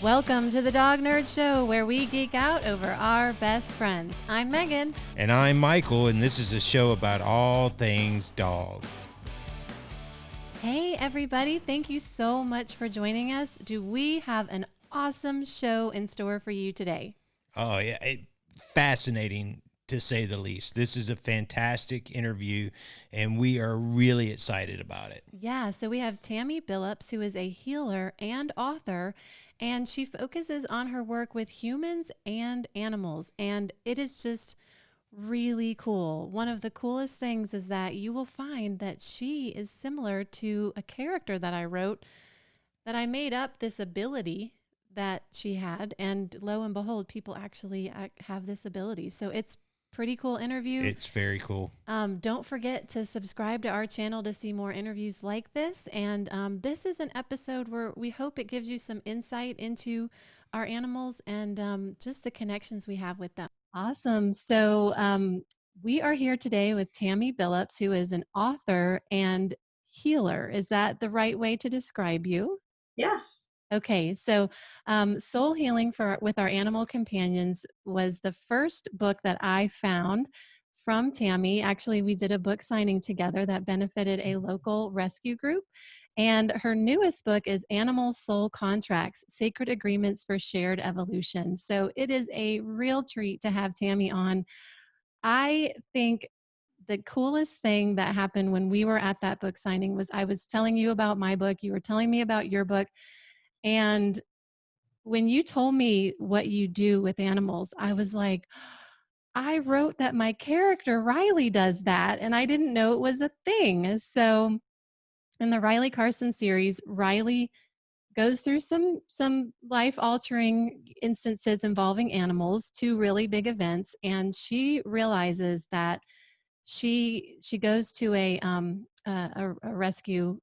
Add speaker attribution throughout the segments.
Speaker 1: Welcome to the Dog Nerd Show, where we geek out over our best friends. I'm Megan.
Speaker 2: And I'm Michael, and this is a show about all things dog.
Speaker 1: Hey, everybody. Thank you so much for joining us. Do we have an awesome show in store for you today?
Speaker 2: Oh, yeah. Fascinating, to say the least. This is a fantastic interview, and we are really excited about it.
Speaker 1: Yeah, so we have Tammy Billups, who is a healer and author, and she focuses on her work with humans and animals. And it is just really cool. One of the coolest things is that you will find that she is similar to a character that I wrote, that I made up this ability that she had. And lo and behold, people actually have this ability. So it's pretty cool interview.
Speaker 2: It's very cool.
Speaker 1: Don't forget to subscribe to our channel to see more interviews like this. And this is an episode where we hope it gives you some insight into our animals and just the connections we have with them. Awesome. So we are here today with Tammy Billups, who is an author and healer. Is that the right way to describe you?
Speaker 3: Yes.
Speaker 1: Okay, so Soul Healing with Our Animal Companions was the first book that I found from Tammy. Actually, we did a book signing together that benefited a local rescue group. And her newest book is Animal Soul Contracts, Sacred Agreements for Shared Evolution. So it is a real treat to have Tammy on. I think the coolest thing that happened when we were at that book signing was I was telling you about my book, you were telling me about your book. And when you told me what you do with animals, I was like, I wrote that my character Riley does that, and I didn't know it was a thing. So in the Riley Carson series, Riley goes through some life-altering instances involving animals, two really big events, and she realizes that she goes to a rescue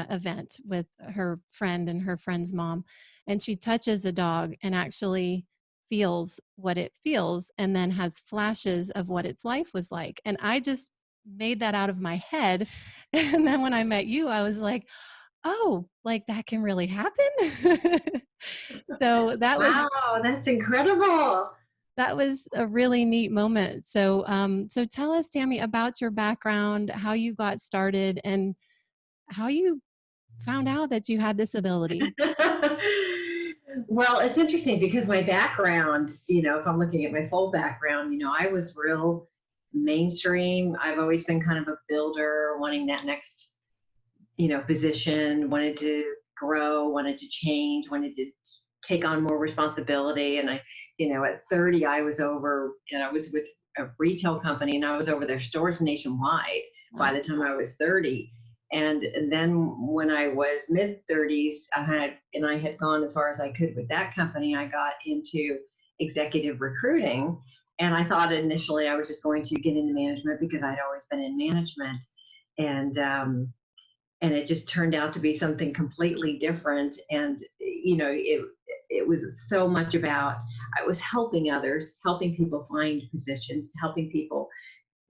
Speaker 1: event with her friend and her friend's mom, and she touches a dog and actually feels what it feels and then has flashes of what its life was like. And I just made that out of my head. And then when I met you, I was like, oh, like that can really happen. So
Speaker 3: Wow, that's incredible.
Speaker 1: that was a really neat moment. So so tell us, Tammy, about your background, how you got started, and how you found out that you had this ability.
Speaker 3: Well, it's interesting because my background, if I'm looking at my full background, I was real mainstream. I've always been kind of a builder, wanting that next, position, wanted to grow, wanted to change, wanted to take on more responsibility. And at 30, I was with a retail company and I was over their stores nationwide by the time I was 30. And then when I was mid 30s, I had gone as far as I could with that company. I got into executive recruiting, and I thought initially I was just going to get into management because I'd always been in management, and it just turned out to be something completely different. And it was so much about, I was helping others, helping people find positions, helping people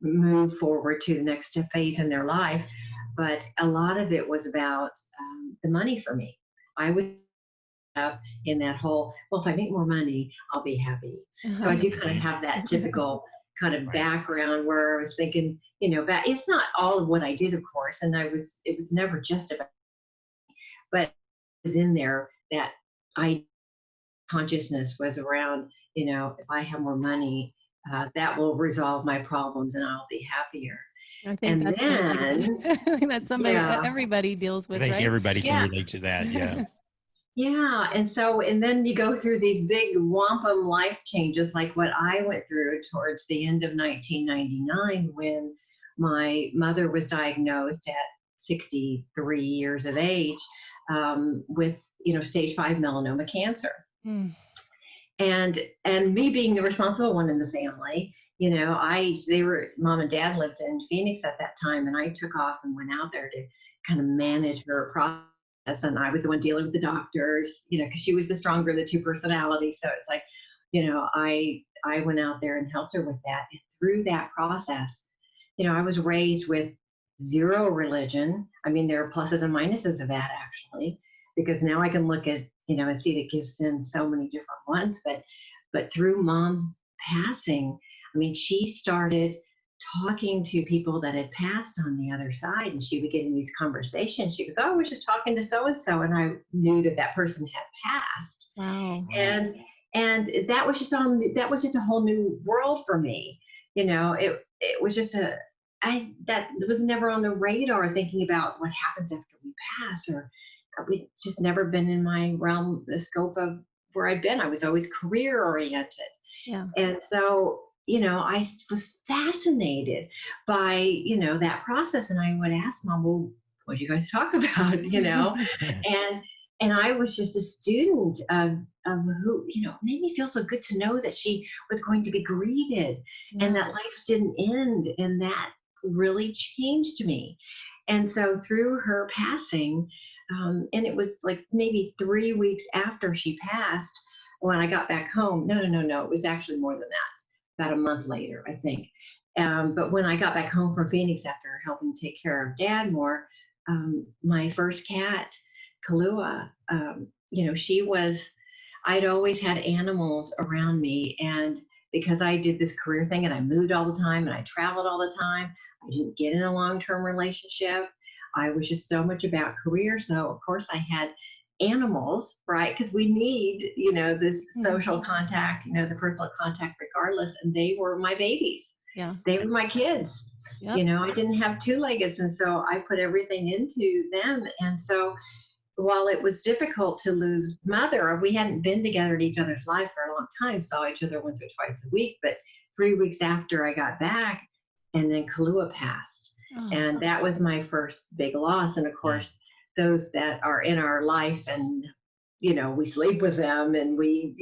Speaker 3: move forward to the next phase in their life. But a lot of it was about the money for me. I was up in that whole, well, if I make more money, I'll be happy. So I do kind of have that typical kind of background where I was thinking, but it's not all of what I did, of course. And it was never just about, but it was in there that consciousness was around, if I have more money, that will resolve my problems and I'll be happier.
Speaker 1: I think
Speaker 3: And then,
Speaker 1: I think that's something
Speaker 3: yeah,
Speaker 1: everybody deals
Speaker 2: I
Speaker 1: with,
Speaker 2: think
Speaker 1: right?
Speaker 2: everybody can
Speaker 3: Yeah.
Speaker 2: relate to that. Yeah.
Speaker 3: Yeah. And then you go through these big wampum life changes like what I went through towards the end of 1999 when my mother was diagnosed at 63 years of age with, stage 5 melanoma cancer.
Speaker 1: Mm.
Speaker 3: And me being the responsible one in the family, mom and dad lived in Phoenix at that time, and I took off and went out there to kind of manage her process. And I was the one dealing with the doctors, because she was the stronger of the two personalities. So it's like, I went out there and helped her with that. And through that process, I was raised with zero religion. I mean, there are pluses and minuses of that actually, because now I can look at and see that gives in so many different ones. But through mom's passing, I mean, she started talking to people that had passed on the other side, and she would get in these conversations. She goes, "Oh, I was just talking to so and so," and I knew that that person had passed.
Speaker 1: Wow.
Speaker 3: And that was just a whole new world for me. It was just that was never on the radar, thinking about what happens after we pass, or it's just never been in my realm, the scope of where I've been. I was always career oriented.
Speaker 1: Yeah.
Speaker 3: And so, I was fascinated by, that process. And I would ask mom, "Well, what do you guys talk about?" And I was just a student of who, it made me feel so good to know that she was going to be greeted, and that life didn't end. And that really changed me. And so through her passing, and it was like maybe 3 weeks after she passed, when I got back home. No, it was actually more than that, about a month later, I think. But when I got back home from Phoenix after helping take care of dad more, my first cat, Kalua, I'd always had animals around me. And because I did this career thing and I moved all the time and I traveled all the time, I didn't get in a long-term relationship. I was just so much about career. So of course I had animals, right? Because we need, this social contact, the personal contact regardless. And they were my babies.
Speaker 1: Yeah.
Speaker 3: They were my kids.
Speaker 1: Yep.
Speaker 3: I didn't have two-leggeds. And so I put everything into them. And so while it was difficult to lose mother, we hadn't been together in each other's life for a long time, saw each other once or twice a week. But 3 weeks after I got back, and then Kalua passed.
Speaker 1: Oh.
Speaker 3: And that was my first big loss. And of course, those that are in our life, and, we sleep with them, and we,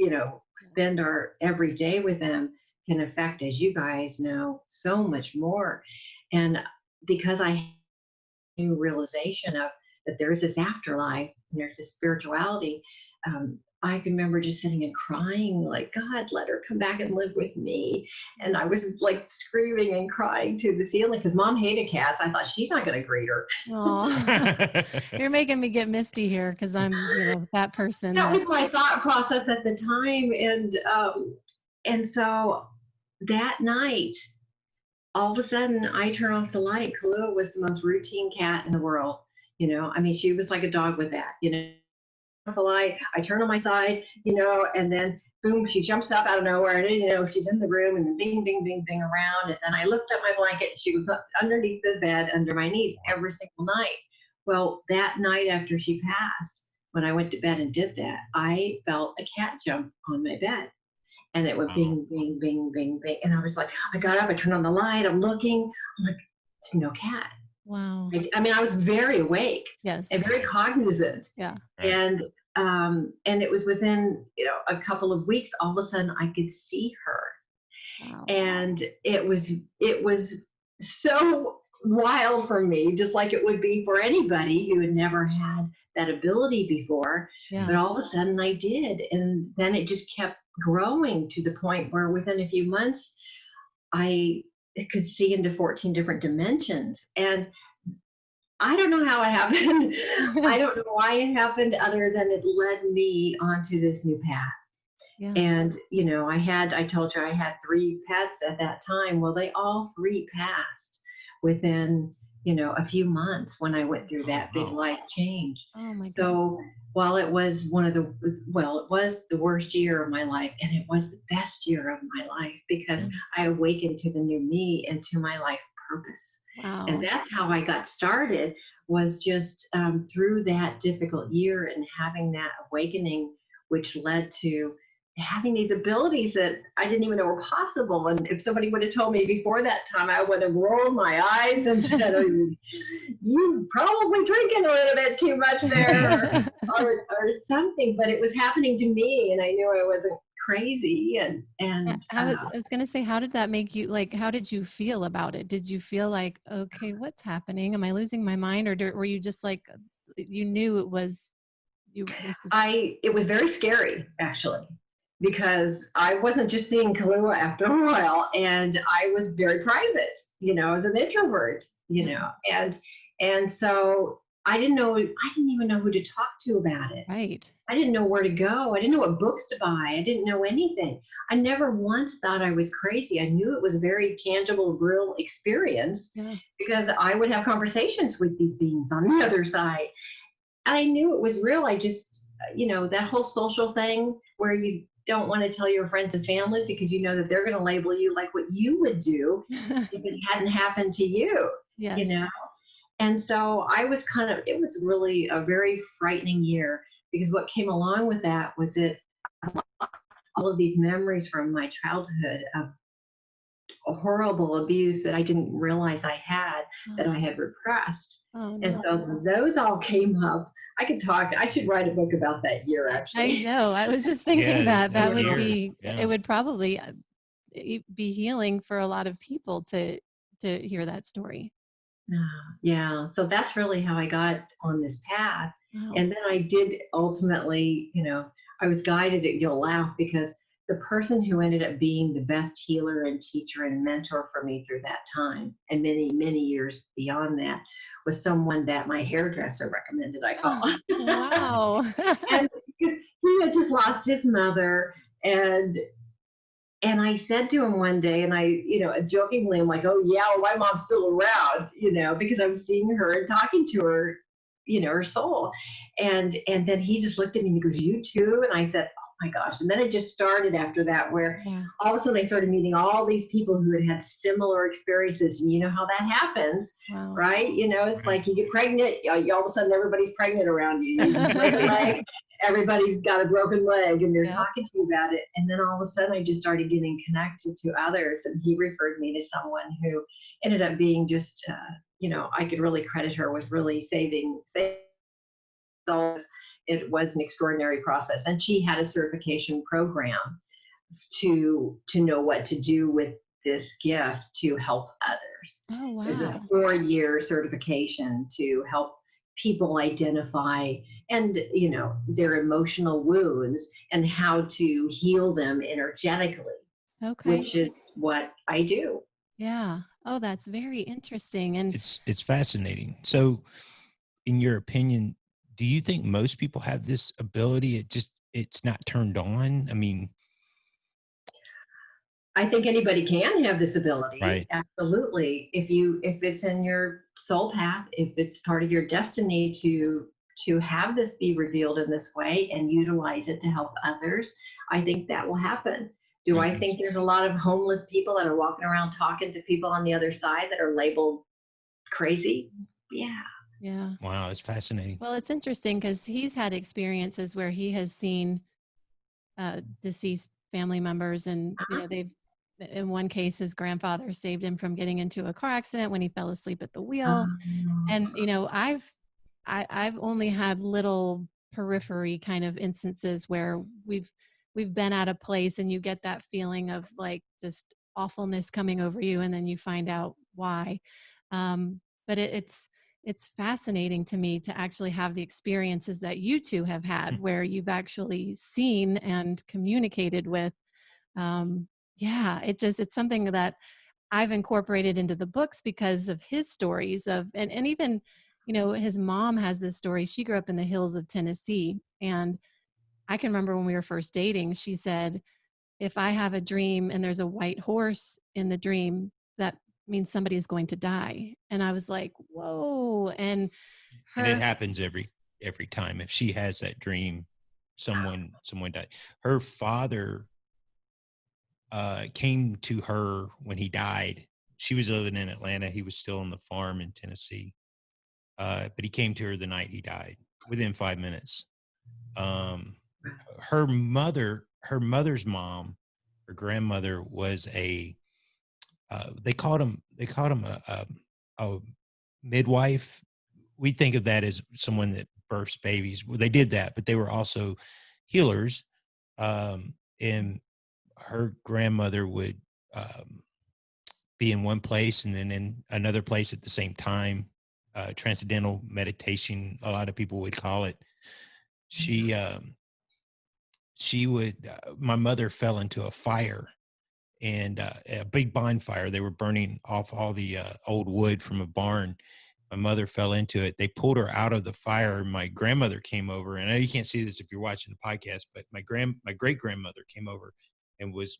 Speaker 3: spend our every day with them, can affect, as you guys know, so much more. And because I new realization of that there's this afterlife, and there's this spirituality, I can remember just sitting and crying, like, "God, let her come back and live with me." And I was like screaming and crying to the ceiling because mom hated cats. I thought, she's not going to greet her.
Speaker 1: Oh, you're making me get misty here because I'm, that person.
Speaker 3: That was my thought process at the time. And so that night, all of a sudden, I turn off the light. Kalua was the most routine cat in the world. She was like a dog with that, off the light, I turn on my side, and then boom, she jumps up out of nowhere. I didn't know she's in the room, and then bing, bing, bing, bing around. And then I lift up my blanket, and she was up underneath the bed under my knees every single night. Well, that night after she passed, when I went to bed and did that, I felt a cat jump on my bed. And it went bing, bing, bing, bing, bing. And I was like, I got up, I turned on the light, I'm looking, I'm like, it's no cat.
Speaker 1: Wow.
Speaker 3: I was very awake.
Speaker 1: Yes.
Speaker 3: And very cognizant.
Speaker 1: Yeah.
Speaker 3: And it was within, a couple of weeks, all of a sudden I could see her.
Speaker 1: Wow.
Speaker 3: And it was so wild for me, just like it would be for anybody who had never had that ability before.
Speaker 1: Yeah.
Speaker 3: But all of a sudden I did. And then it just kept growing to the point where within a few months, I could see into 14 different dimensions. And I don't know how it happened. I don't know why it happened, other than it led me onto this new path.
Speaker 1: Yeah.
Speaker 3: And, I told you I had 3 pets at that time. Well, they all 3 passed within, a few months when I went through that big life change.
Speaker 1: Oh my God.
Speaker 3: So while it was it was the worst year of my life, and it was the best year of my life, because I awakened to the new me and to my life purpose.
Speaker 1: Wow.
Speaker 3: And that's how I got started, was just through that difficult year and having that awakening, which led to having these abilities that I didn't even know were possible. And if somebody would have told me before that time, I would have rolled my eyes and said, "Oh, you probably drinking a little bit too much there," or something. But it was happening to me, and I knew I wasn't crazy. And
Speaker 1: I was going to say, how did that make you, like, how did you feel about it? Did you feel like, okay, what's happening? Am I losing my mind? Or were you just like, you knew it was you?
Speaker 3: It was very scary, actually, because I wasn't just seeing Kalua after a while, and I was very private, as an introvert, and so I didn't know, I didn't even know who to talk to about it.
Speaker 1: Right.
Speaker 3: I didn't know where to go. I didn't know what books to buy. I didn't know anything. I never once thought I was crazy. I knew it was a very tangible, real experience
Speaker 1: Yeah.
Speaker 3: because I would have conversations with these beings on the other side. I knew it was real. I just, that whole social thing where you don't want to tell your friends and family because you know that they're going to label you like what you would do if it hadn't happened to you, you
Speaker 1: Yes.
Speaker 3: know? And so it was really a very frightening year because what came along with that was all of these memories from my childhood of a horrible abuse that I didn't realize I had, that
Speaker 1: Oh,
Speaker 3: I had repressed.
Speaker 1: oh
Speaker 3: And
Speaker 1: no.
Speaker 3: so those all came up. I should write a book about that year,
Speaker 1: I
Speaker 3: actually.
Speaker 1: know. I was just thinking
Speaker 2: Yeah,
Speaker 1: that
Speaker 2: that
Speaker 1: that would
Speaker 2: year.
Speaker 1: be,
Speaker 2: Yeah.
Speaker 1: it would probably be healing for a lot of people to hear that story.
Speaker 3: Yeah. So that's really how I got on this path.
Speaker 1: Wow.
Speaker 3: And then I did ultimately, I was guided, you'll laugh, because the person who ended up being the best healer and teacher and mentor for me through that time and many, many years beyond that was someone that my hairdresser recommended I call.
Speaker 1: Oh, wow.
Speaker 3: And because he had just lost his mother, and I said to him one day, and I, jokingly, I'm like, oh, yeah, well, my mom's still around, because I was seeing her and talking to her, her soul. And then he just looked at me and he goes, you too? And I said, oh my gosh. And then it just started after that, where
Speaker 1: Yeah.
Speaker 3: all of a sudden I started meeting all these people who had similar experiences. And you know how that happens,
Speaker 1: Wow.
Speaker 3: right? It's like you get pregnant, all of a sudden everybody's pregnant around you. You break a leg, everybody's got a broken leg and they're
Speaker 1: Yeah.
Speaker 3: talking to you about it. And then all of a sudden I just started getting connected to others. And he referred me to someone who ended up being just, I could really credit her with really saving souls. It was an extraordinary process. And she had a certification program to know what to do with this gift to help others.
Speaker 1: Oh,
Speaker 3: There's a
Speaker 1: wow.
Speaker 3: 4-year certification to help people identify and their emotional wounds and how to heal them energetically,
Speaker 1: Okay.
Speaker 3: which is what I do.
Speaker 1: Yeah. Oh, that's very interesting. And
Speaker 2: It's fascinating. So, in your opinion, do you think most people have this ability? It's not turned on. I mean,
Speaker 3: I think anybody can have this ability.
Speaker 2: right?
Speaker 3: Absolutely. If it's in your soul path, if it's part of your destiny to have this be revealed in this way and utilize it to help others, I think that will happen. Do I
Speaker 2: Mhm.
Speaker 3: think there's a lot of homeless people that are walking around talking to people on the other side that are labeled crazy? Yeah.
Speaker 1: yeah.
Speaker 2: Wow, that's fascinating.
Speaker 1: Well, it's interesting because he's had experiences where he has seen deceased family members, and
Speaker 3: Uh-huh.
Speaker 1: they've, in one case, his grandfather saved him from getting into a car accident when he fell asleep at the wheel. And I've only had little periphery kind of instances where we've been at a place and you get that feeling of like just awfulness coming over you, and then you find out why. But it's fascinating to me to actually have the experiences that you two have had where you've actually seen and communicated with. um, yeah, it's something that I've incorporated into the books because of his stories of, and even, his mom has this story. She grew up in the hills of Tennessee. And I can remember when we were first dating, she said, if I have a dream and there's a white horse in the dream, that means somebody is going to die. And I was like, whoa. And
Speaker 2: And it
Speaker 1: her,
Speaker 2: happens every time. If she has that dream, someone died. Her father came to her when he died. She was living in Atlanta. He was still on the farm in Tennessee. But he came to her the night he died, within 5 minutes. Um, her mother's mom, her grandmother was they called him a midwife. We think of that as someone that births babies. Well, they did that, but they were also healers. And her grandmother would be in one place and then in another place at the same time. Transcendental meditation, a lot of people would call it. She she would. My mother fell into a fire, and a big bonfire. They were burning off all the old wood from a barn, My mother fell into it. They pulled her out of the fire. My grandmother came over, and I know you can't see this if you're watching the podcast, but my great grandmother came over and was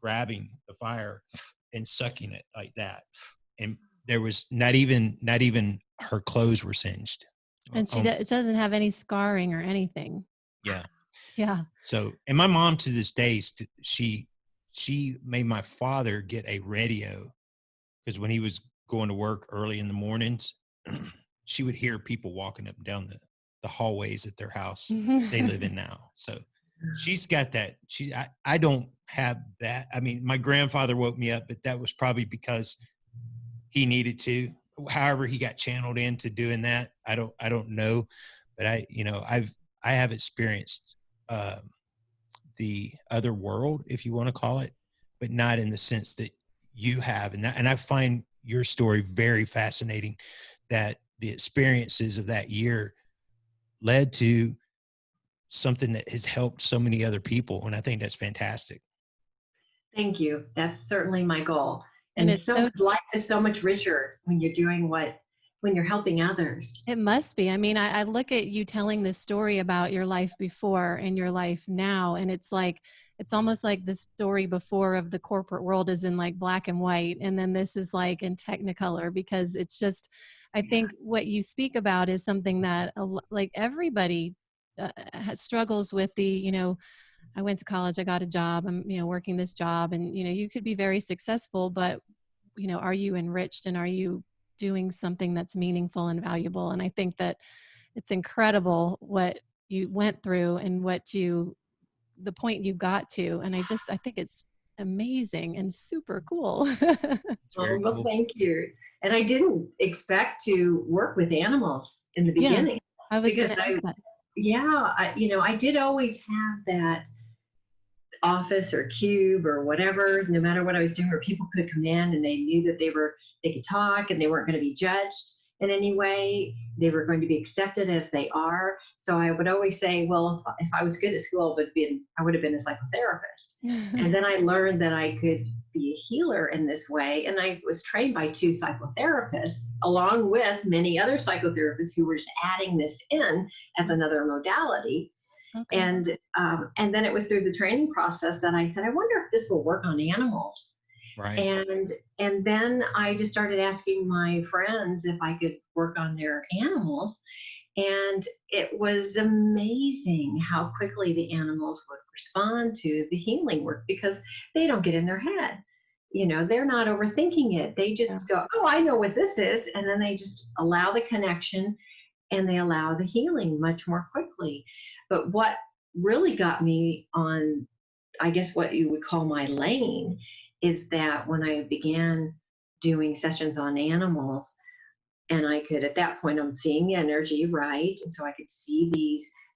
Speaker 2: grabbing the fire and sucking it like that. And there was not even her clothes were singed.
Speaker 1: And it doesn't have any scarring or anything.
Speaker 2: Yeah.
Speaker 1: Yeah.
Speaker 2: So, and my mom to this day, she made my father get a radio, because when he was going to work early in the mornings, she would hear people walking up and down the hallways at their house they live in now. So she's got that. I don't have that. I mean, my grandfather woke me up, but that was probably because he needed to. However, he got channeled into doing that. I don't know, but I have experienced the other world, if you want to call it, but not in the sense that you have. And I find your story very fascinating, that the experiences of that year led to something that has helped so many other people. And I think that's fantastic.
Speaker 3: Thank you. That's certainly my goal.
Speaker 1: And
Speaker 3: And so life is so much richer when you're doing when you're helping others.
Speaker 1: It must be. I mean, I look at you telling this story about your life before and your life now, and it's almost like the story before of the corporate world is in like black and white, and then this is like in technicolor, because it's just, I think what you speak about is something that like everybody struggles with. I went to college, I got a job, I'm working this job, and you could be very successful, but are you enriched, and are you doing something that's meaningful and valuable? And I think that it's incredible what you went through and the point you got to. And I think it's amazing and super cool.
Speaker 3: Well, thank you. And I didn't expect to work with animals in the beginning.
Speaker 1: I was going to ask that.
Speaker 3: Yeah, I did always have that office or cube or whatever, no matter what I was doing, where people could come in and they knew that they could talk and they weren't going to be judged in any way. They were going to be accepted as they are. So I would always say, well, if I was good at school, I would have been a psychotherapist. And then I learned that I could be a healer in this way. And I was trained by 2 psychotherapists, along with many other psychotherapists who were just adding this in as another modality. Okay. And then it was through the training process that I said, I wonder if this will work on animals.
Speaker 2: Right.
Speaker 3: And then I just started asking my friends if I could work on their animals. And it was amazing how quickly the animals would respond to the healing work, because they don't get in their head. They're not overthinking it. They just go, oh, I know what this is. And then they just allow the connection, and they allow the healing much more quickly. But what really got me on, I guess what you would call my lane, is that when I began doing sessions on animals, and I could, at that point, I'm seeing energy, right? And so I could see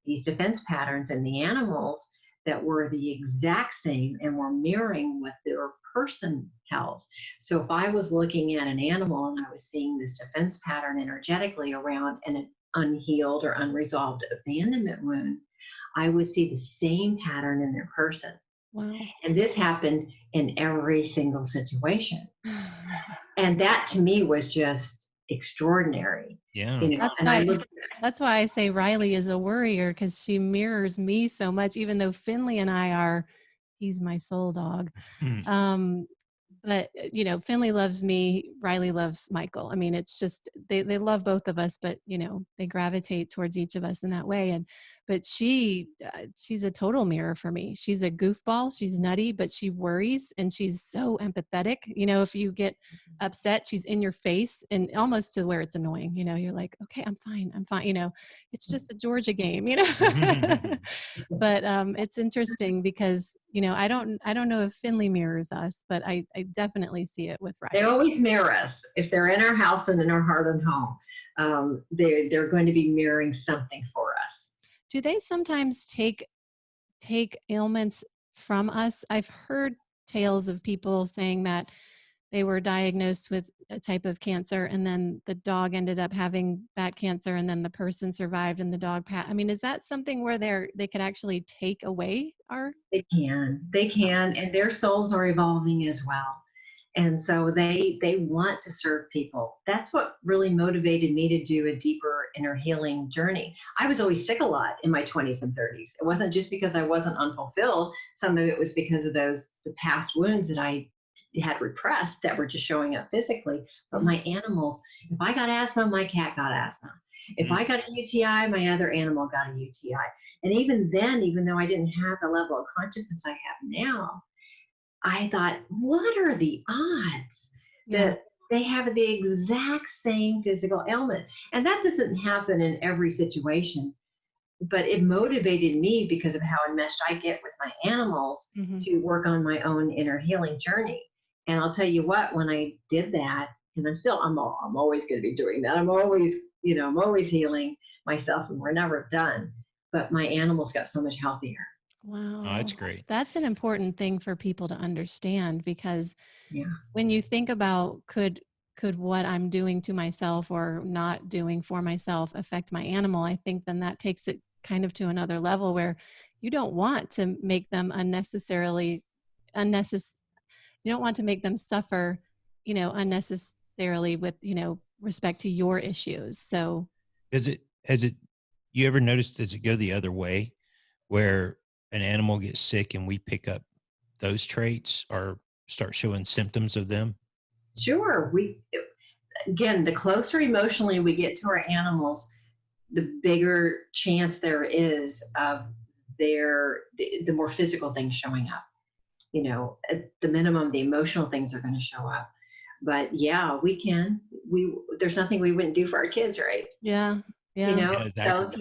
Speaker 3: these defense patterns in the animals that were the exact same and were mirroring what their person held. So if I was looking at an animal and I was seeing this defense pattern energetically around an unhealed or unresolved abandonment wound, I would see the same pattern in their person.
Speaker 1: Wow. And
Speaker 3: this happened in every single situation. And that to me was just extraordinary.
Speaker 2: Yeah.
Speaker 1: That's why I say Riley is a worrier, because she mirrors me so much, even though Finley and I he's my soul dog. But, Finley loves me, Riley loves Michael. I mean, it's just, they love both of us, but, they gravitate towards each of us in that way. But she's a total mirror for me. She's a goofball. She's nutty, but she worries, and she's so empathetic. If you get upset, she's in your face, and almost to where it's annoying. You're like, okay, I'm fine. It's just a Georgia game, But it's interesting because, I don't know if Finley mirrors us, but I definitely see it with Riley.
Speaker 3: They always mirror us. If they're in our house and in our heart and home, they're going to be mirroring something for us.
Speaker 1: Do they sometimes take ailments from us? I've heard tales of people saying that they were diagnosed with a type of cancer, and then the dog ended up having that cancer, and then the person survived and the dog passed. I mean, is that something where they could actually take away our?
Speaker 3: They can, and their souls are evolving as well. And so they want to serve people. That's what really motivated me to do a deeper inner healing journey. I was always sick a lot in my 20s and 30s. It wasn't just because I wasn't unfulfilled. Some of it was because of the past wounds that I had repressed that were just showing up physically. But my animals, if I got asthma, my cat got asthma. If I got a UTI, my other animal got a UTI. And even then, even though I didn't have the level of consciousness I have now, I thought, what are the odds that they have the exact same physical ailment? And that doesn't happen in every situation, but it motivated me because of how enmeshed I get with my animals to work on my own inner healing journey. And I'll tell you what, when I did that, and I'm always going to be doing that. I'm always healing myself, and we're never done. But my animals got so much healthier.
Speaker 1: Wow.
Speaker 2: Oh, that's great.
Speaker 1: That's an important thing for people to understand, because when you think about could what I'm doing to myself or not doing for myself affect my animal, I think then that takes it kind of to another level where you don't want to make them unnecessarily you don't want to make them suffer, unnecessarily with, respect to your issues. So
Speaker 2: you ever noticed, does it go the other way where an animal gets sick and we pick up those traits or start showing symptoms of them?
Speaker 3: Sure. Again, the closer emotionally we get to our animals, the bigger chance there is of the more physical things showing up. At the minimum, the emotional things are going to show up. But yeah, there's nothing we wouldn't do for our kids, right?
Speaker 1: Yeah.
Speaker 2: Exactly.
Speaker 3: So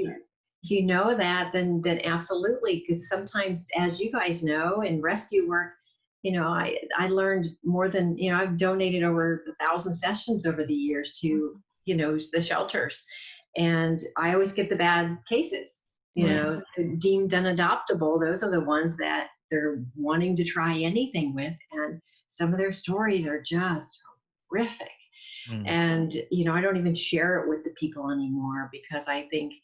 Speaker 3: if you know that, then absolutely, because sometimes, as you guys know, in rescue work, I learned more than, I've donated over 1,000 sessions over the years to, the shelters. And I always get the bad cases, deemed unadoptable. Those are the ones that they're wanting to try anything with. And some of their stories are just horrific. And, I don't even share it with the people anymore, because I think,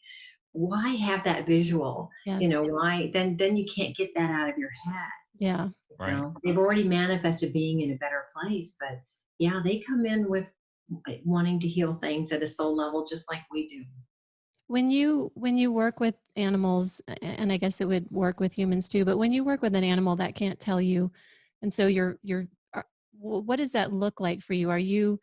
Speaker 3: why have that visual?
Speaker 1: Yes.
Speaker 3: Why then you can't get that out of your head.
Speaker 1: Yeah.
Speaker 2: Right.
Speaker 3: They've already manifested being in a better place, but yeah, they come in with wanting to heal things at a soul level, just like we do.
Speaker 1: When you work with animals, and I guess it would work with humans too, but when you work with an animal that can't tell you, and so what does that look like for you? Are you,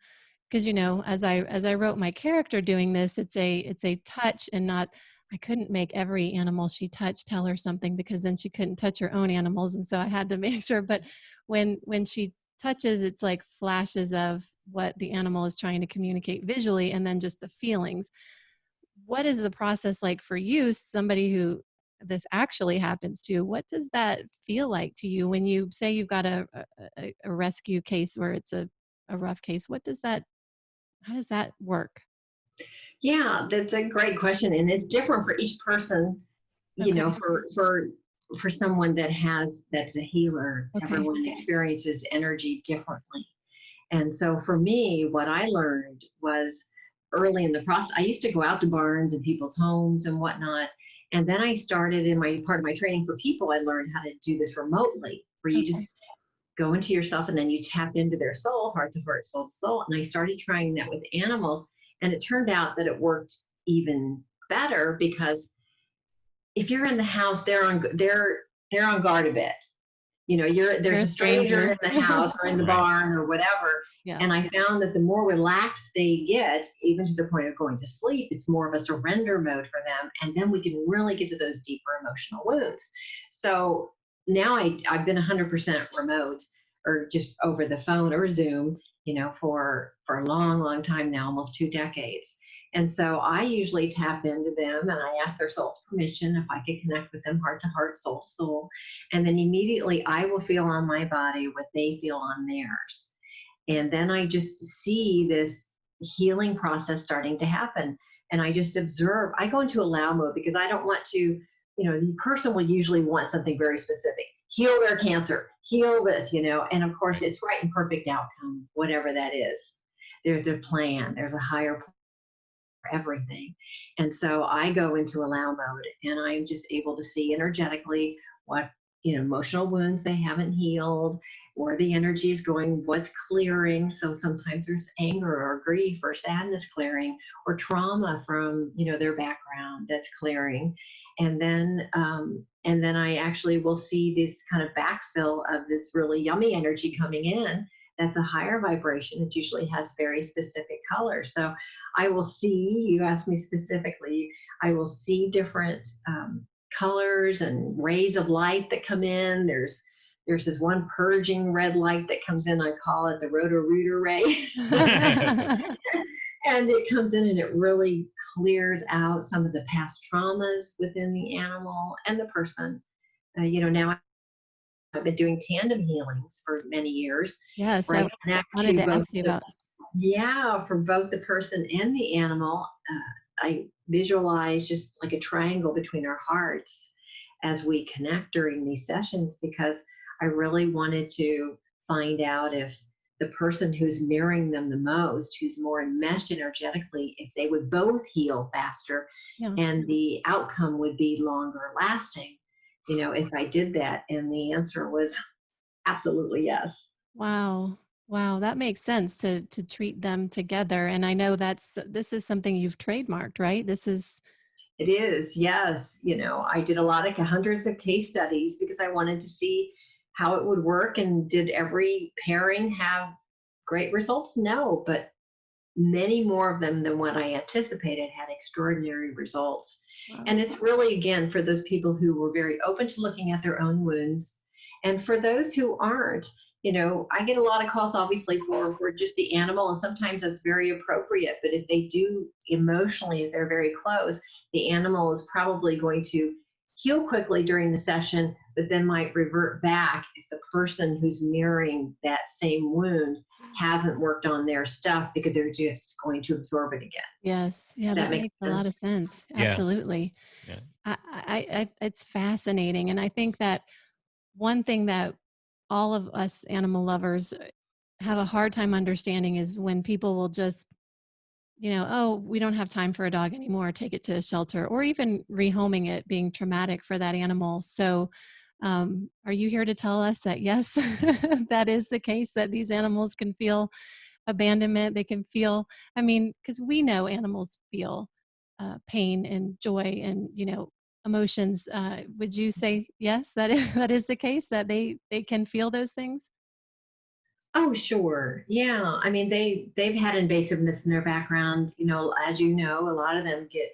Speaker 1: because as I wrote my character doing this, it's a touch and not. I couldn't make every animal she touched tell her something, because then she couldn't touch her own animals, and so I had to make sure. But when she touches, it's like flashes of what the animal is trying to communicate visually, and then just the feelings. What is the process like for you, somebody who this actually happens to? What does that feel like to you when you say you've got a rescue case where it's a rough case? How does that work?
Speaker 3: Yeah, that's a great question, and it's different for each person.
Speaker 1: Okay.
Speaker 3: For someone that's a healer,
Speaker 1: Okay.
Speaker 3: everyone experiences energy differently. And so for me, what I learned was early in the process, I used to go out to barns and people's homes and whatnot. And then I started in my part of my training for people, I learned how to do this remotely, where you just go into yourself and then you tap into their soul, heart to heart, soul to soul. And I started trying that with animals. And it turned out that it worked even better, because if you're in the house, they're on guard a bit. There's a stranger in the house or in the barn or whatever.
Speaker 1: Yeah.
Speaker 3: And I found that the more relaxed they get, even to the point of going to sleep, it's more of a surrender mode for them. And then we can really get to those deeper emotional wounds. So now I've been 100% remote, or just over the phone or Zoom, for a long, long time now, almost 2 decades. And so I usually tap into them and I ask their soul's permission if I could connect with them heart to heart, soul to soul. And then immediately I will feel on my body what they feel on theirs. And then I just see this healing process starting to happen. And I just observe. I go into allow mode, because I don't want to, the person will usually want something very specific. Heal their cancer, heal this, and of course it's right and perfect outcome, whatever that is. There's a plan, there's a higher plan for everything. And so I go into allow mode, and I'm just able to see energetically what, emotional wounds they haven't healed, where the energy is going, what's clearing. So sometimes there's anger or grief or sadness clearing, or trauma from, their background that's clearing. And then I actually will see this kind of backfill of this really yummy energy coming in. That's a higher vibration. It usually has very specific colors. So I will see, you asked me specifically, I will see different colors and rays of light that come in. There's this one purging red light that comes in. I call it the Roto-Rooter Ray. And it comes in and it really clears out some of the past traumas within the animal and the person. Now I've been doing tandem healings for many years,
Speaker 1: Yes,
Speaker 3: where
Speaker 1: I
Speaker 3: I connect
Speaker 1: wanted
Speaker 3: to
Speaker 1: to
Speaker 3: both
Speaker 1: ask you about.
Speaker 3: for both the person and the animal. I visualize just like a triangle between our hearts as we connect during these sessions, because I really wanted to find out if the person who's mirroring them the most, who's more enmeshed energetically, if they would both heal faster
Speaker 1: Yeah.
Speaker 3: and the outcome would be longer lasting, if I did that. And the answer was absolutely yes.
Speaker 1: Wow. Wow, that makes sense to treat them together, and I know this is something you've trademarked, right? This is.
Speaker 3: It is, yes. I did a lot of hundreds of case studies because I wanted to see how it would work. And did every pairing have great results? No, but many more of them than what I anticipated had extraordinary results.
Speaker 1: Wow.
Speaker 3: And it's really, again, for those people who were very open to looking at their own wounds. And for those who aren't, I get a lot of calls, obviously, for just the animal, and sometimes that's very appropriate. But if they do emotionally, if they're very close, the animal is probably going to heal quickly during the session, but then might revert back if the person who's mirroring that same wound hasn't worked on their stuff, because they're just going to absorb it again.
Speaker 1: Yes. Yeah,
Speaker 3: That
Speaker 1: that
Speaker 3: makes
Speaker 1: makes a lot
Speaker 3: sense.
Speaker 1: of sense.
Speaker 2: Yeah.
Speaker 1: Absolutely.
Speaker 2: Yeah.
Speaker 1: It's fascinating, and I think that one thing that all of us animal lovers have a hard time understanding is when people will just, oh, we don't have time for a dog anymore, take it to a shelter, or even rehoming it being traumatic for that animal. So, are you here to tell us that yes, that is the case, that these animals can feel abandonment? They can feel, I mean, because we know animals feel pain and joy and, emotions. Would you say yes, that is, that is the case, that they can feel those things?
Speaker 3: Oh, sure. Yeah. I mean, they've had invasiveness in their background. As you know, a lot of them get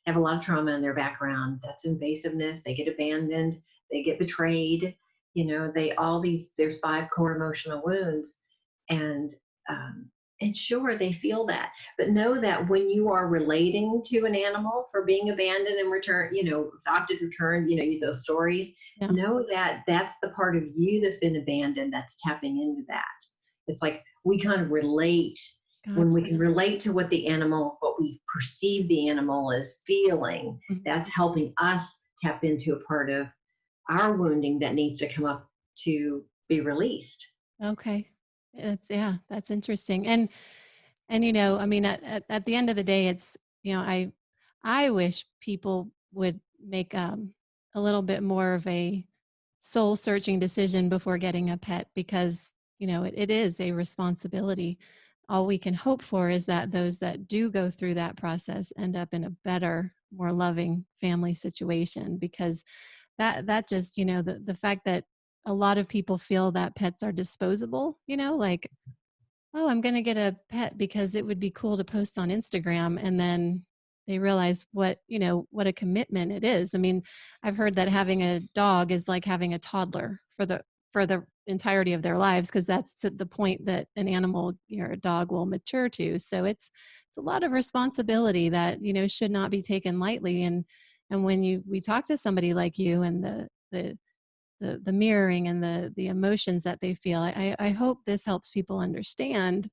Speaker 3: have a lot of trauma in their background. That's invasiveness. They get abandoned. They get betrayed. There's 5 core emotional wounds, and um, and sure they feel that. But know that when you are relating to an animal for being abandoned and return, adopted, returned, those stories,
Speaker 1: Yeah.
Speaker 3: know that that's the part of you that's been abandoned that's tapping into that. It's like we kind of relate. When we
Speaker 1: Gotcha.
Speaker 3: can relate to what we perceive the animal is feeling,
Speaker 1: Mhm.
Speaker 3: that's helping us tap into a part of our wounding that needs to come up to be released.
Speaker 1: Okay. Yeah, that's interesting. And I mean, at the end of the day, it's, I wish people would make a little bit more of a soul searching decision before getting a pet, because, it is a responsibility. All we can hope for is that those that do go through that process end up in a better, more loving family situation, because that just, the fact that a lot of people feel that pets are disposable, like, oh, I'm going to get a pet because it would be cool to post on Instagram. And then they realize what a commitment it is. I mean, I've heard that having a dog is like having a toddler for the entirety of their lives, because that's the point that an animal or a dog will mature to. So it's a lot of responsibility that, should not be taken lightly. And when we talk to somebody like you, and the mirroring and the emotions that they feel, I hope this helps people understand,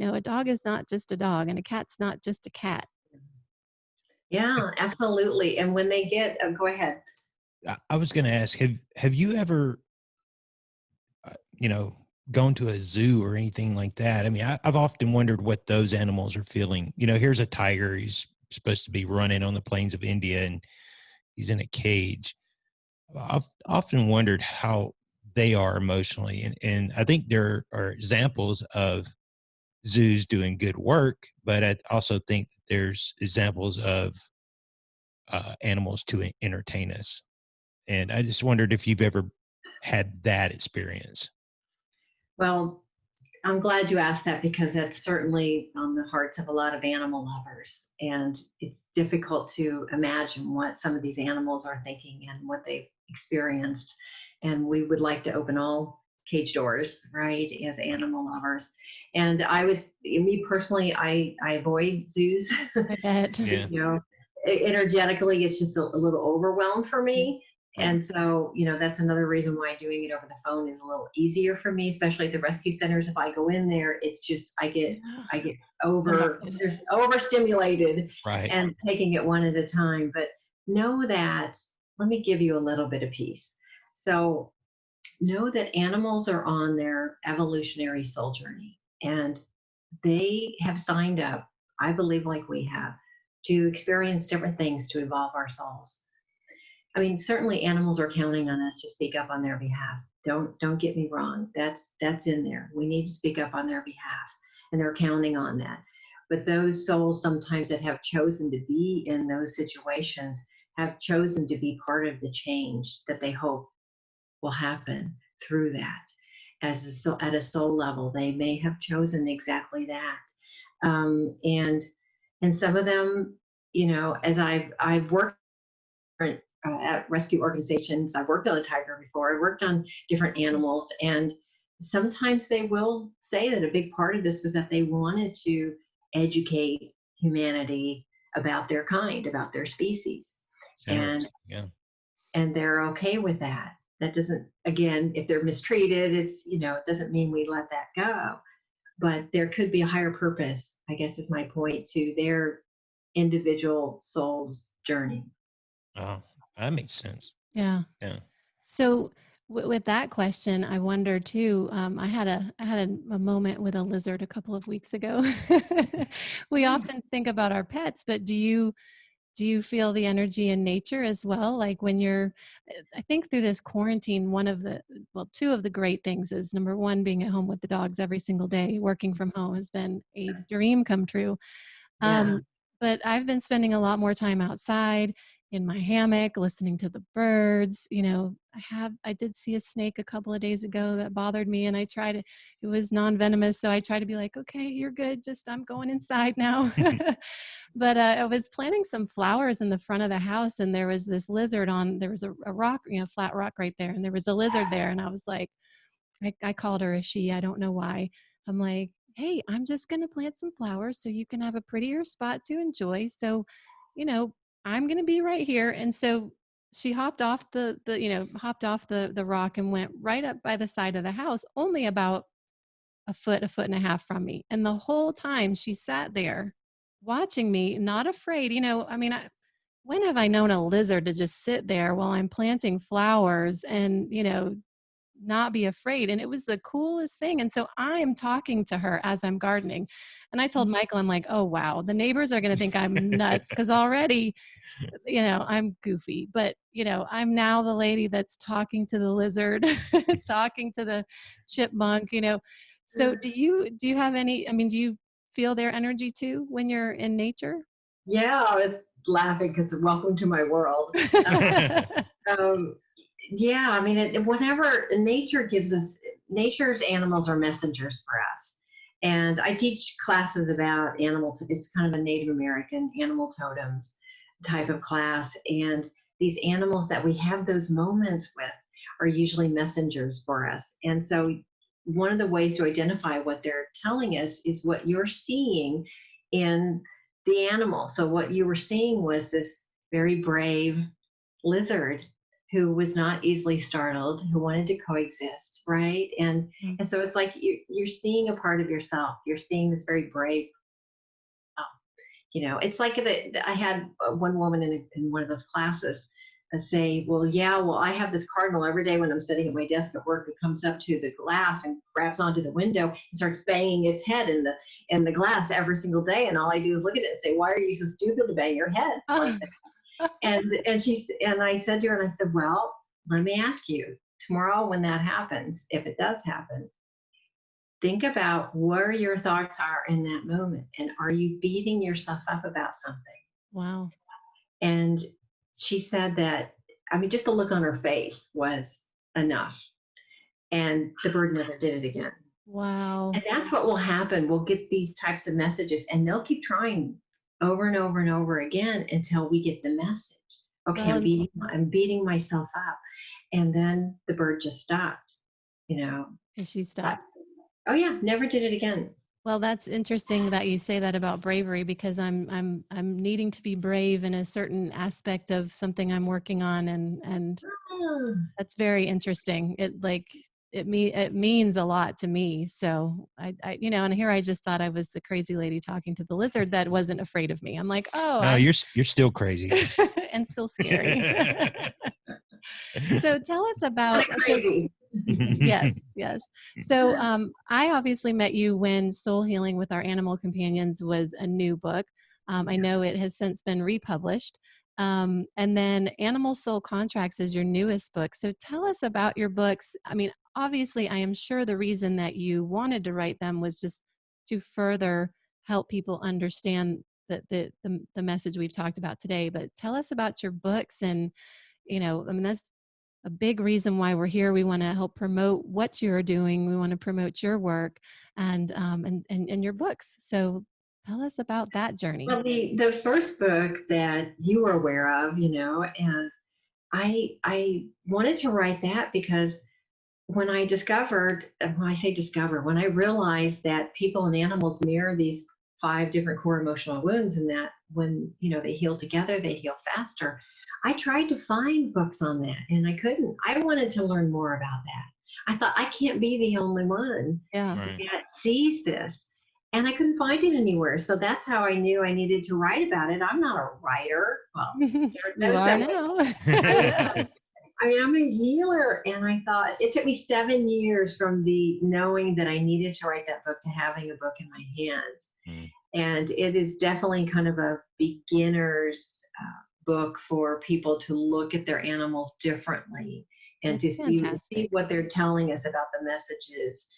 Speaker 1: a dog is not just a dog, and a cat's not just a cat.
Speaker 3: Yeah, absolutely. And when they get, go ahead.
Speaker 2: I was going to ask, have you ever, uh, you know, gone to a zoo or anything like that? I mean, I've often wondered what those animals are feeling. Here's a tiger. He's supposed to be running on the plains of India, and he's in a cage. I've often wondered how they are emotionally. And I think there are examples of zoos doing good work, but I also think that there's examples of animals to entertain us. And I just wondered if you've ever had that experience.
Speaker 3: Well, I'm glad you asked that because that's certainly on the hearts of a lot of animal lovers. And it's difficult to imagine what some of these animals are thinking and what they've experienced. And we would like to open all cage doors, right, as animal lovers. And me personally, I avoid zoos.
Speaker 1: I bet.
Speaker 2: Yeah.
Speaker 3: You know, energetically, it's just a little overwhelmed for me.
Speaker 2: Right.
Speaker 3: And so, that's another reason why doing it over the phone is a little easier for me, especially at the rescue centers. If I go in there, it's just I get just overstimulated
Speaker 2: Right.
Speaker 3: and taking it one at a time. But know that, let me give you a little bit of peace. So know that animals are on their evolutionary soul journey, and they have signed up, I believe, like we have, to experience different things to evolve our souls. I mean, certainly animals are counting on us to speak up on their behalf. Don't get me wrong. That's in there. We need to speak up on their behalf, and they're counting on that. But those souls sometimes that have chosen to be in those situations have chosen to be part of the change that they hope will happen through that. At a soul level, they may have chosen exactly that. And some of them, as I've worked at rescue organizations. I've worked on a tiger before. I worked on different animals, and sometimes they will say that a big part of this was that they wanted to educate humanity about their kind, about their species,
Speaker 2: It's
Speaker 3: and
Speaker 2: interesting. Yeah.
Speaker 3: and they're okay with that. That doesn't, again, if they're mistreated, it doesn't mean we let that go. But there could be a higher purpose, I guess, is my point, to their individual soul's journey.
Speaker 2: Oh, that makes sense.
Speaker 1: Yeah.
Speaker 2: Yeah.
Speaker 1: So with that question, I wonder too. I had a moment with a lizard a couple of weeks ago. We often think about our pets, but do you feel the energy in nature as well? Like when I think through this quarantine, two of the great things is, number one, being at home with the dogs every single day, working from home has been a dream come true.
Speaker 3: Yeah.
Speaker 1: Um, but I've been spending a lot more time outside in my hammock, listening to the birds. I did see a snake a couple of days ago that bothered me, and it was non-venomous. So I try to be like, okay, you're good. Just, I'm going inside now. But I was planting some flowers in the front of the house, and there was this lizard there was a rock, flat rock right there. And there was a lizard there. And I was like, I called her a she. I don't know why. I'm like, hey, I'm just going to plant some flowers so you can have a prettier spot to enjoy. So, you know, I'm going to be right here. And so she hopped off the rock and went right up by the side of the house, only about a foot and a half from me. And the whole time she sat there watching me, not afraid. When have I known a lizard to just sit there while I'm planting flowers and, not be afraid? And it was the coolest thing. And so I'm talking to her as I'm gardening. And I told Michael, I'm like, oh, wow, the neighbors are going to think I'm nuts because already, I'm goofy. But, I'm now the lady that's talking to the lizard, talking to the chipmunk. So do you have do you feel their energy too when you're in nature?
Speaker 3: Yeah, I was laughing because welcome to my world. Um, yeah, I mean, whatever nature gives us, nature's animals are messengers for us. And I teach classes about animals. It's kind of a Native American animal totems type of class. And these animals that we have those moments with are usually messengers for us. And so one of the ways to identify what they're telling us is what you're seeing in the animal. So what you were seeing was this very brave lizard who was not easily startled, who wanted to coexist, right? And so it's like you're seeing a part of yourself. You're seeing this very brave. It's like I had one woman in one of those classes say, well, I have this cardinal every day when I'm sitting at my desk at work. It comes up to the glass and grabs onto the window and starts banging its head in the glass every single day. And all I do is look at it and say, why are you so stupid to bang your head like that? And I said to her, and I said, well, let me ask you, tomorrow when that happens, if it does happen, think about where your thoughts are in that moment. And are you beating yourself up about something?
Speaker 1: Wow.
Speaker 3: And she said that, I mean, just the look on her face was enough. And the bird never did it again.
Speaker 1: Wow.
Speaker 3: And that's what will happen. We'll get these types of messages and they'll keep trying over and over and over again until we get the message. Okay,
Speaker 1: Well,
Speaker 3: I'm beating myself up. And then the bird just stopped, you know.
Speaker 1: and she
Speaker 3: But,
Speaker 1: stopped.
Speaker 3: oh yeah, never did it again.
Speaker 1: Well, that's interesting that you say that about bravery, because I'm needing to be brave in a certain aspect of something I'm working on, and
Speaker 3: Ah,
Speaker 1: that's very interesting. It means a lot to me. So I and here I just thought I was the crazy lady talking to the lizard that wasn't afraid of me. I'm like, oh,
Speaker 2: No, you're still crazy.
Speaker 1: and still scary. So tell us about,
Speaker 3: crazy.
Speaker 1: yes, yes. So I obviously met you when Soul Healing with Our Animal Companions was a new book. I know it has since been republished. And then Animal Soul Contracts is your newest book. So tell us about your books. I mean, obviously, I am sure the reason that you wanted to write them was just to further help people understand the message we've talked about today. But tell us about your books, and I mean, that's a big reason why we're here. We want to help promote what you're doing. We want to promote your work and your books. So tell us about that journey.
Speaker 3: Well, the first book that you were aware of, and I wanted to write that because when I discovered, when I say discover, when I realized that people and animals mirror these 5 different core emotional wounds, and that when they heal together, they heal faster. I tried to find books on that and I couldn't. I wanted to learn more about that. I thought I can't be the only one
Speaker 1: Yeah.
Speaker 2: Right.
Speaker 3: that sees this. And I couldn't find it anywhere. So that's how I knew I needed to write about it. I'm not a writer. Well,
Speaker 1: You are now.
Speaker 3: I mean, I'm a healer. And I thought it took me 7 years from the knowing that I needed to write that book to having a book in my hand.
Speaker 2: Mm.
Speaker 3: And it is definitely kind of a beginner's book for people to look at their animals differently and
Speaker 1: That's
Speaker 3: to see
Speaker 1: fantastic.
Speaker 3: what they're telling us about the messages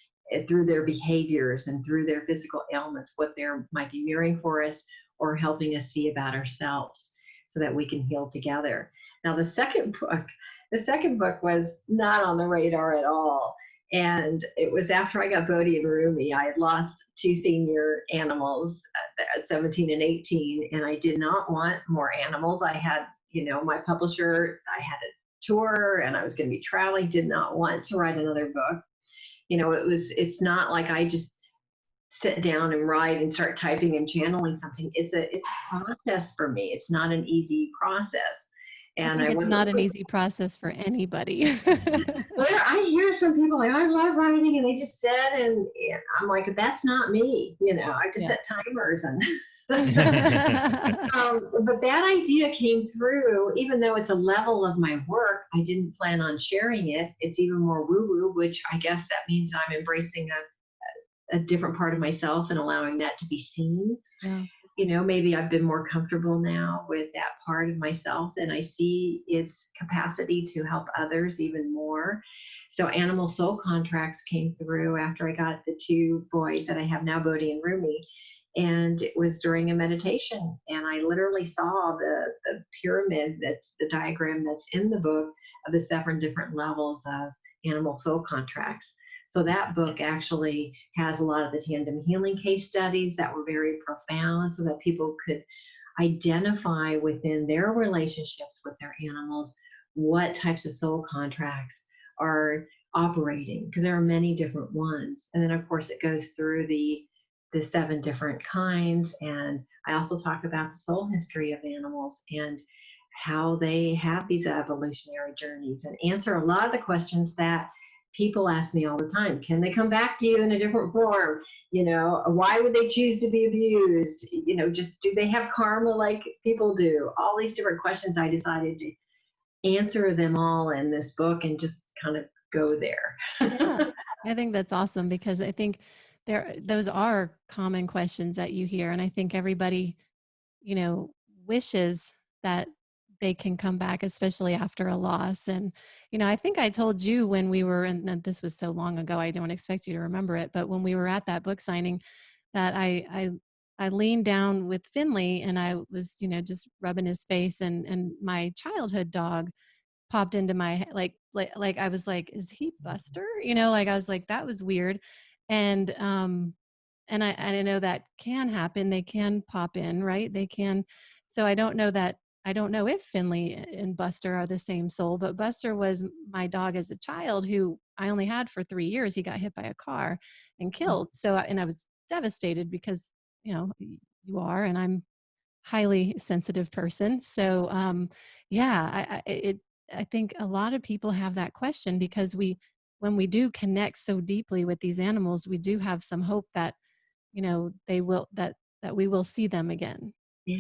Speaker 3: through their behaviors and through their physical ailments, what they might be mirroring for us or helping us see about ourselves so that we can heal together. Now, the second book was not on the radar at all. And it was after I got Bodhi and Rumi. I had lost 2 senior animals at 17 and 18, and I did not want more animals. I had, my publisher, I had a tour and I was going to be traveling, did not want to write another book. It's not like I just sit down and write and start typing and channeling something. It's a process for me. It's not an easy process. And
Speaker 1: I think it's
Speaker 3: wasn't
Speaker 1: not an easy process for anybody.
Speaker 3: Well, I hear some people like, I love writing, and they just sit and I'm like, that's not me. I just set timers and. But that idea came through, even though it's a level of my work, I didn't plan on sharing it. It's even more woo-woo, which I guess that means I'm embracing a different part of myself and allowing that to be seen.
Speaker 1: Yeah.
Speaker 3: Maybe I've been more comfortable now with that part of myself, and I see its capacity to help others even more. So Animal Soul Contracts came through after I got the 2 boys that I have now, Bodhi and Rumi. And it was during a meditation. And I literally saw the pyramid, that's the diagram that's in the book, of the 7 different levels of Animal Soul Contracts. So that book actually has a lot of the tandem healing case studies that were very profound so that people could identify within their relationships with their animals what types of soul contracts are operating, because there are many different ones. And then, of course, it goes through the 7 different kinds. And I also talk about the soul history of animals and how they have these evolutionary journeys, and answer a lot of the questions that people ask me all the time. Can they come back to you in a different form? Why would they choose to be abused? Just do they have karma like people do? All these different questions. I decided to answer them all in this book and just kind of go there.
Speaker 1: Yeah, I think that's awesome, because I think those are common questions that you hear. And I think everybody, wishes that they can come back, especially after a loss. And, I think I told you when we were, and this was so long ago, I don't expect you to remember it, but when we were at that book signing, that I leaned down with Finley and I was, just rubbing his face, and my childhood dog popped into my like I was like, is he Buster? Like I was like, that was weird. And I know that can happen. They can pop in, right? They can. So I don't know if Finley and Buster are the same soul, but Buster was my dog as a child who I only had for 3 years. He got hit by a car and killed. So, and I was devastated because, you are, and I'm highly sensitive person. So, yeah, I think a lot of people have that question because when we do connect so deeply with these animals, we do have some hope that, they will, that we will see them again.
Speaker 3: Yeah,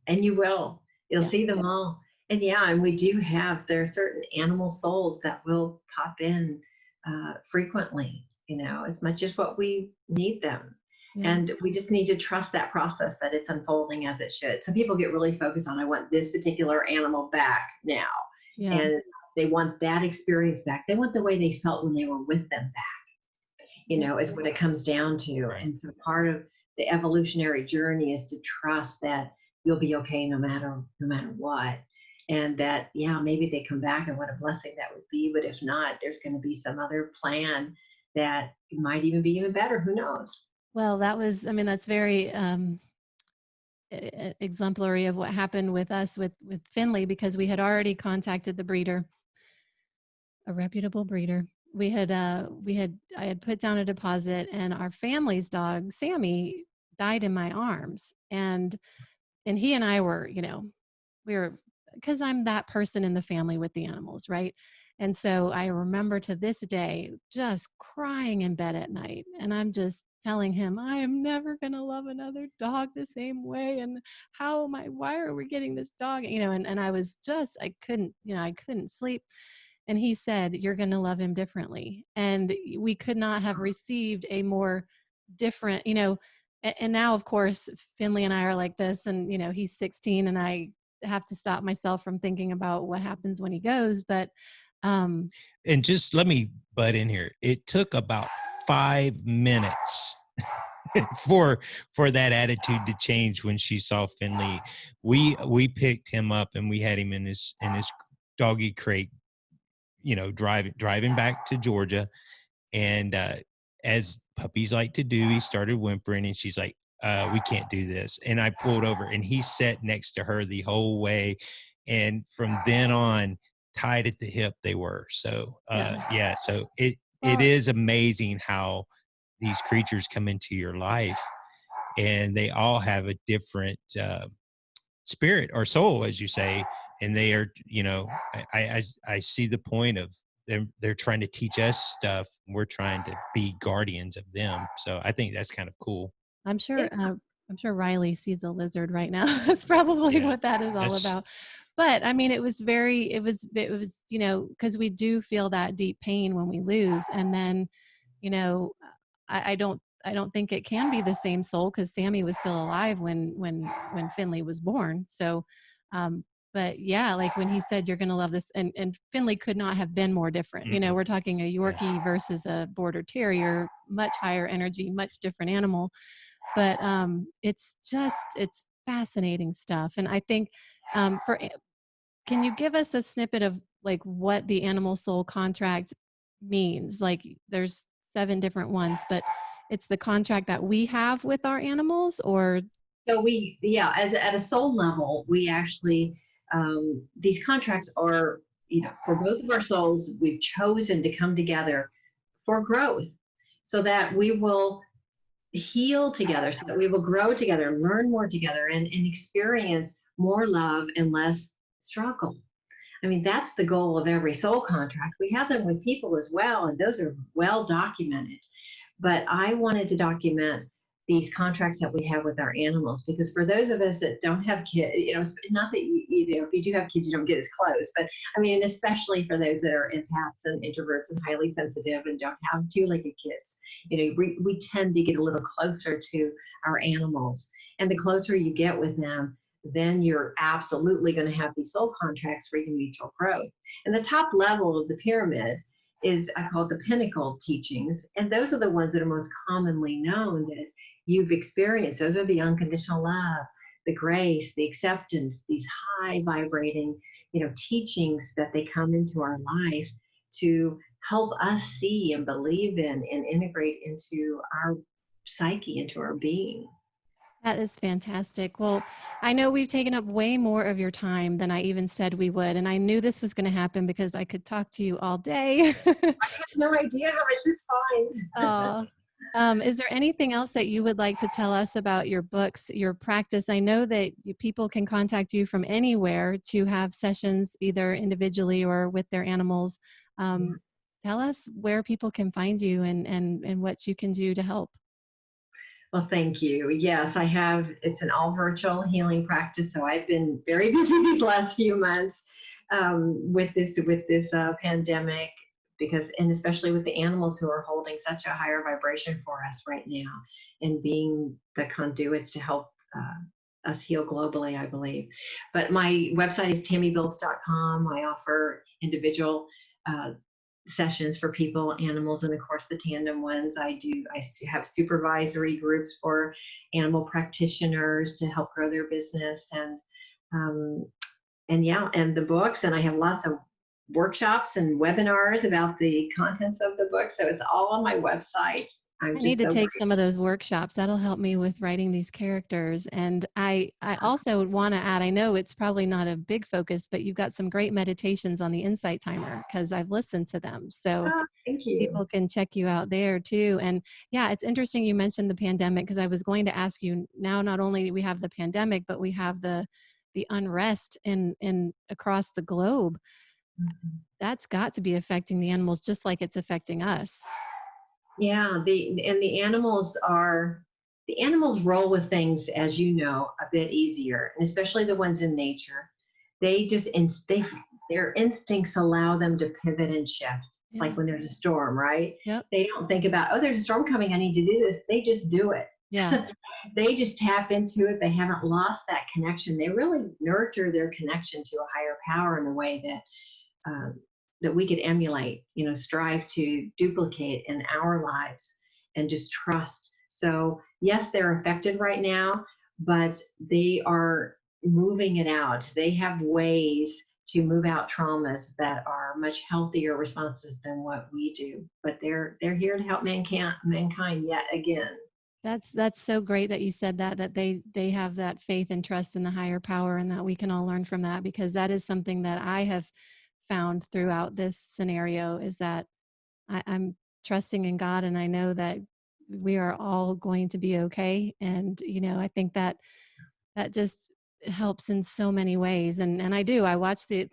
Speaker 3: and you will. You'll
Speaker 1: Yeah.
Speaker 3: see them all. And yeah, and we do have, there are certain animal souls that will pop in frequently, as much as what we need them.
Speaker 1: Yeah.
Speaker 3: And we just need to trust that process, that it's unfolding as it should. Some people get really focused on, I want this particular animal back now.
Speaker 1: Yeah.
Speaker 3: And they want that experience back. They want the way they felt when they were with them back, is what it comes down to.
Speaker 2: Right.
Speaker 3: And so part of the evolutionary journey is to trust that you'll be okay no matter what. And that, yeah, maybe they come back and what a blessing that would be. But if not, there's going to be some other plan that might even be even better. Who knows?
Speaker 1: Well, that's very exemplary of what happened with us with Finley, because we had already contacted the breeder, a reputable breeder. I had put down a deposit, and our family's dog, Sammy, died in my arms. And he and I were, we were, because I'm that person in the family with the animals, right? And so I remember to this day just crying in bed at night. And I'm just telling him, I am never going to love another dog the same way. And why are we getting this dog? And I was just, I couldn't sleep. And he said, you're going to love him differently. And we could not have received a more different, and now, of course, Finley and I are like this, and, he's 16 and I have to stop myself from thinking about what happens when he goes. But,
Speaker 2: And just let me butt in here. It took about 5 minutes for that attitude to change when she saw Finley. We picked him up and we had him in his doggy crate, driving back to Georgia. And as puppies like to do, he started whimpering, and she's like, we can't do this. And I pulled over, and he sat next to her the whole way. And from then on, tied at the hip they were. So yeah, so it is amazing how these creatures come into your life, and they all have a different spirit or soul, as you say. And they are, I see the point of them. They're trying to teach us stuff. And we're trying to be guardians of them. So I think that's kind of cool.
Speaker 1: I'm sure, Riley sees a lizard right now. That's probably
Speaker 2: Yeah,
Speaker 1: what that is all about. But I mean, it was, because we do feel that deep pain when we lose. And then, I don't think it can be the same soul, because Sammy was still alive when Finley was born. So, but yeah, like when he said, you're going to love this, and Finley could not have been more different. We're talking a Yorkie versus a Border Terrier, much higher energy, much different animal. But it's fascinating stuff. And I think, can you give us a snippet of like what the animal soul contract means? Like there's 7 different ones, but it's the contract that we have with our animals, or?
Speaker 3: So as at a soul level, we actually, these contracts are, for both of our souls, we've chosen to come together for growth, so that we will heal together, so that we will grow together, learn more together, and experience more love and less struggle. I mean, that's the goal of every soul contract. We have them with people as well, and those are well documented. But I wanted to document these contracts that we have with our animals, because for those of us that don't have kids, not that if you do have kids, you don't get as close, but I mean, especially for those that are empaths and introverts and highly sensitive and don't have two-legged kids, we tend to get a little closer to our animals. And the closer you get with them, then you're absolutely going to have these soul contracts for your mutual growth. And the top level of the pyramid is, I call it the pinnacle teachings. And those are the ones that are most commonly known that you've experienced. Those are the unconditional love, the grace, the acceptance, these high vibrating, teachings that they come into our life to help us see and believe in and integrate into our psyche, into our being.
Speaker 1: That is fantastic. Well, I know we've taken up way more of your time than I even said we would. And I knew this was going to happen because I could talk to you all day.
Speaker 3: I have no idea how much is fine.
Speaker 1: Oh, is there anything else that you would like to tell us about your books, your practice? I know that people can contact you from anywhere to have sessions, either individually or with their animals. Um, Tell us where people can find you and what you can do to help.
Speaker 3: Well, thank you. Yes, I have. It's an all virtual healing practice, so I've been very busy these last few months with this pandemic, because, and especially with the animals who are holding such a higher vibration for us right now, and being the conduits to help us heal globally, I believe. But my website is tammybillups.com. I offer individual sessions for people, animals, and of course the tandem ones. I have supervisory groups for animal practitioners to help grow their business, and the books, and I have lots of workshops and webinars about the contents of the book. So it's all on my website. I'm
Speaker 1: I
Speaker 3: just
Speaker 1: need to
Speaker 3: so
Speaker 1: take
Speaker 3: grateful.
Speaker 1: some of those workshops. That'll help me with writing these characters. And I also want to add, I know it's probably not a big focus, but you've got some great meditations on the Insight Timer because I've listened to them. So
Speaker 3: Oh, thank you.
Speaker 1: people can check you out there too. And yeah, it's interesting you mentioned the pandemic because I was going to ask you now, not only do we have the pandemic, but we have the unrest in across the globe.
Speaker 3: Mhm.
Speaker 1: That's got to be affecting the animals just like it's affecting us.
Speaker 3: Yeah, the animals roll with things, as you know, a bit easier, and especially the ones in nature. They just their instincts allow them to pivot and shift. It's
Speaker 1: Yeah.
Speaker 3: like when there's a storm, right?
Speaker 1: Yep.
Speaker 3: They don't think about, oh, there's a storm coming, I need to do this. They just do it.
Speaker 1: Yeah.
Speaker 3: They just tap into it. They haven't lost that connection. They really nurture their connection to a higher power in a way um, that we could emulate, strive to duplicate in our lives, and just trust. So, yes, they're affected right now, but they are moving it out. They have ways to move out traumas that are much healthier responses than what we do. But they're here to help mankind yet again.
Speaker 1: That's so great that you said that they have that faith and trust in the higher power and that we can all learn from that because that is something that I have found throughout this scenario is that I'm trusting in God and I know that we are all going to be okay. And, I think that just helps in so many ways. And I do. I watch the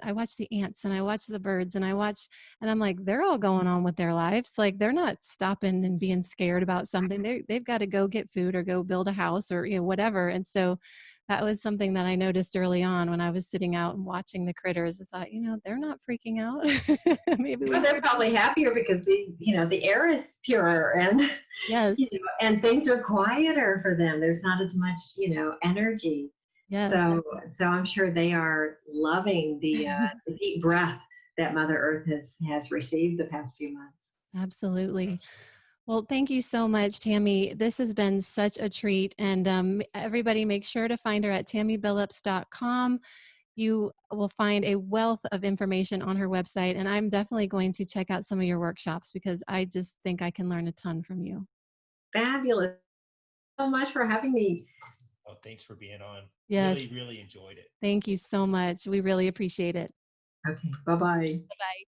Speaker 1: ants and I watch the birds and I'm like, they're all going on with their lives. Like they're not stopping and being scared about something. They've got to go get food or go build a house or whatever. And so that was something that I noticed early on when I was sitting out and watching the critters. I thought, they're not freaking out. Maybe we
Speaker 3: Well, they're
Speaker 1: should be.
Speaker 3: probably happier because the air is purer, and
Speaker 1: Yes.
Speaker 3: and things are quieter for them. There's not as much energy.
Speaker 1: Yes.
Speaker 3: So I'm sure they are loving the deep breath that Mother Earth has received the past few months.
Speaker 1: Absolutely. Well, thank you so much, Tammy. This has been such a treat. And everybody make sure to find her at tammybillups.com. You will find a wealth of information on her website. And I'm definitely going to check out some of your workshops because I just think I can learn a ton from you.
Speaker 3: Fabulous. So much for having me.
Speaker 2: Oh, thanks for being on. Really,
Speaker 1: Yes.
Speaker 2: really enjoyed it.
Speaker 1: Thank you so much. We really appreciate it.
Speaker 3: Okay. Bye bye.
Speaker 1: Bye.